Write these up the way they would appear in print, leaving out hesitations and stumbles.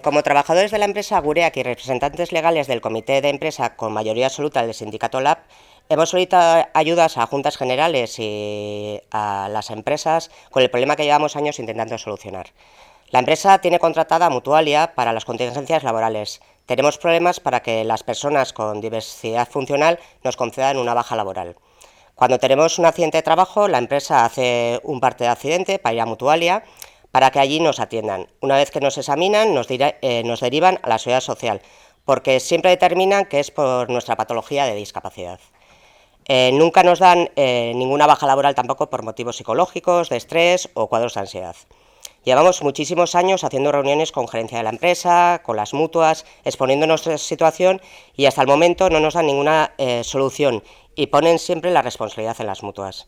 Como trabajadores de la empresa Gureak y representantes legales del comité de empresa con mayoría absoluta del sindicato LAB, hemos solicitado ayudas a juntas generales y a las empresas con el problema que llevamos años intentando solucionar. La empresa tiene contratada a Mutualia para las contingencias laborales. Tenemos problemas para que las personas con diversidad funcional nos concedan una baja laboral. Cuando tenemos un accidente de trabajo, la empresa hace un parte de accidente para ir a Mutualia para que allí nos atiendan. Una vez que nos examinan, nos derivan a la Seguridad Social, porque siempre determinan que es por nuestra patología de discapacidad. Nunca nos dan ninguna baja laboral tampoco por motivos psicológicos, de estrés o cuadros de ansiedad. Llevamos muchísimos años haciendo reuniones con gerencia de la empresa, con las mutuas, exponiendo nuestra situación y hasta el momento no nos dan ninguna solución y ponen siempre la responsabilidad en las mutuas.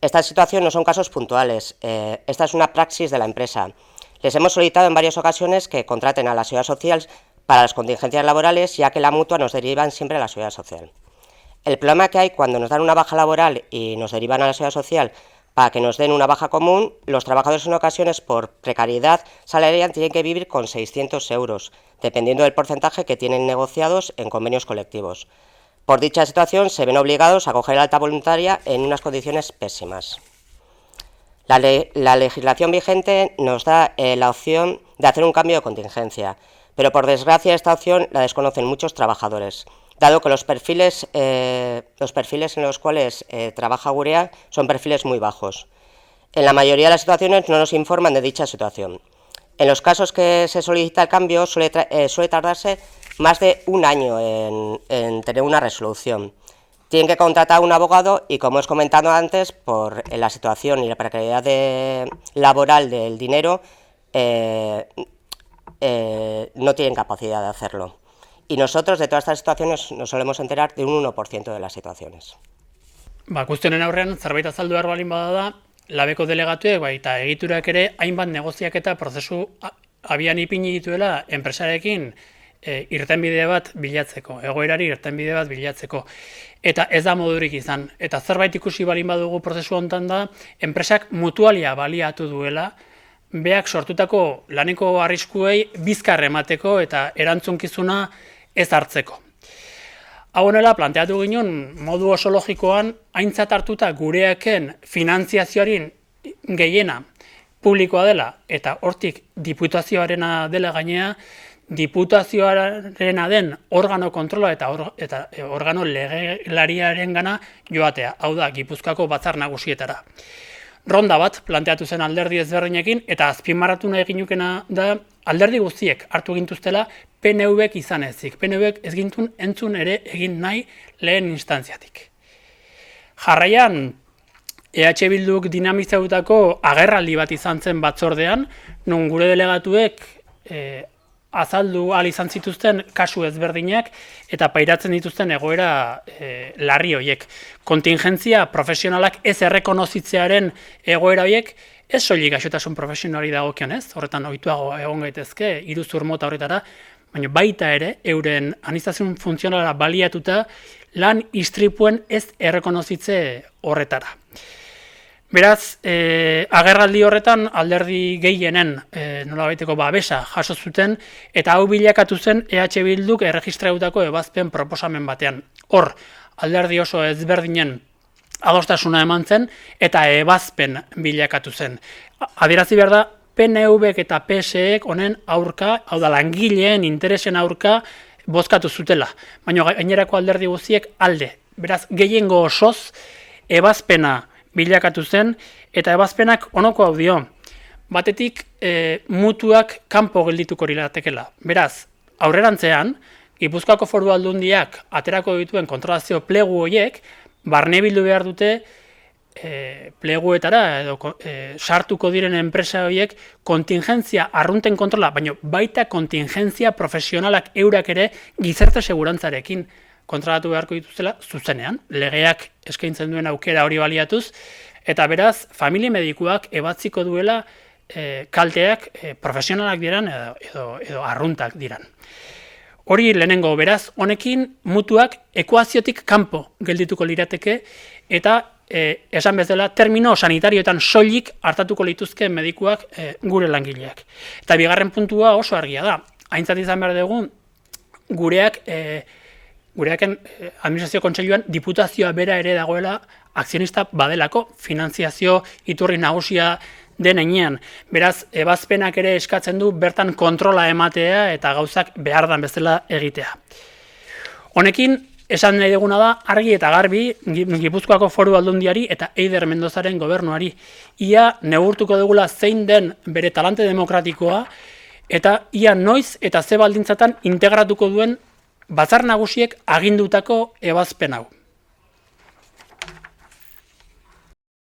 Esta situación no son casos puntuales, esta es una praxis de la empresa. Les hemos solicitado en varias ocasiones que contraten a la Seguridad Social para las contingencias laborales, ya que la mutua nos derivan siempre a la Seguridad Social. El problema que hay cuando nos dan una baja laboral y nos derivan a la Seguridad Social para que nos den una baja común, los trabajadores en ocasiones por precariedad salarial tienen que vivir con 600 euros, dependiendo del porcentaje que tienen negociados en convenios colectivos. Por dicha situación se ven obligados a coger alta voluntaria en unas condiciones pésimas. La legislación vigente nos da la opción de hacer un cambio de contingencia, pero por desgracia esta opción la desconocen muchos trabajadores, dado que los perfiles en los cuales trabaja Gureak son perfiles muy bajos. En la mayoría de las situaciones no nos informan de dicha situación. En los casos que se solicita el cambio suele tardarse más de un año en tener una resolución. Tienen que contratar a un abogado y, como os he comentado antes, por la situación y la precariedad laboral del dinero, no tienen capacidad de hacerlo. Y nosotros, de todas estas situaciones, nos solemos enterar de un 1% de las situaciones. Guztionen aurrean, zerbait azaldu behar balin bada da, labeko delegatuek eta egiturak ere hainbat negoziak eta prozesu abian ipini dituela enpresarekin irtenbide bat bilatzeko, egoerari irtenbide bat bilatzeko. Eta ez da modurik izan. Eta zerbait ikusi balin badugu prozesu honetan da, enpresak Mutualia baliatu duela, beak sortutako laneko arriskuei bizkar emateko eta erantzunkizuna ez hartzeko. Hau honela, planteatu ginen modu oso logikoan, aintzat hartuta Gureaken finantziazioaren gehiena publikoa dela, eta hortik diputazioarena dela gainea, diputazioarena den organo kontrola eta organo legelariaren gana joatea, hau da, Gipuzkoako batzar nagusietara. Ronda bat planteatu zen alderdi ezberdinekin, eta azpimarratu nahi ginukena da alderdi guztiek hartu gintuztela PNV-ek izan ezik. PNV-ek ez gintun entzun ere egin nahi lehen instantziatik. Jarraian, EH Bilduk dinamizautako agerraldi bat izan zen batzordean, non gure delegatuek azaldu ahal izan zituzten kasu ezberdinak eta pairatzen dituzten egoera larri horiek. Kontingentzia profesionalak ez errekonozitzearen egoera horiek ez soilik gaixotasun profesionali dagokionez, horretan ohituago egon gaitezke, iruzur mota horretara, baina baita ere, euren aniztasun funtzionala baliatuta lan istripuen ez errekonozitze horretara. Beraz, agerraldi horretan alderdi gehienen nolabaiteko babesa jaso zuten eta hau bilakatu zen EH Bilduk erregistrautako ebazpen proposamen batean. Hor, alderdi oso ezberdinen adostasuna eman zen eta ebazpen bilakatu zen. Adierazi behar da, PNV-ek eta PS-ek honen aurka, hau da langileen interesen aurka bozkatu zutela, baina gainerako alderdi guztiek alde. Beraz, gehiengo osoz ebazpena bilakatu zen, eta ebazpenak honako hau dio. Batetik, mutuak kanpo geldituko liratekeela. Beraz, aurrerantzean, Gipuzkoako Foru Aldundiak aterako dituen kontrolazio plegu horiek, barne bildu behar dute pleguetara edo sartuko diren enpresa horiek kontingentzia arrunten kontrola, baina baita kontingentzia profesionalak eurak ere gizarte segurantzarekin kontrolatu beharko dituztela zuzenean, legeak eskaintzen duen aukera hori baliatuz, eta beraz, familia medikuak ebatziko duela kalteak profesionalak diran edo arruntak diran. Hori lehenengo, beraz, honekin mutuak ekuaziotik kanpo geldituko lirateke eta esan bezala, termino sanitarioetan soilik hartatuko lituzke medikuak gure langileak. Eta bigarren puntua oso argia da. Aintzat izan behar dugu, gureaken administrazio kontseiluan diputazioa bera ere dagoela akzionista badelako, finanziazio iturri nagusia den heinean. Beraz, ebazpenak ere eskatzen du bertan kontrola ematea eta gauzak behardan bezala egitea. Honekin, esan nahi duguna da, argi eta garbi, Gipuzkoako Foru Aldundiari eta Eider Mendozaren gobernuari. Ia neurtuko dugula zein den bere talante demokratikoa, eta ia noiz eta ze baldintzatan integratuko duen Batzar Nagusiek agindutako ebazpen hau.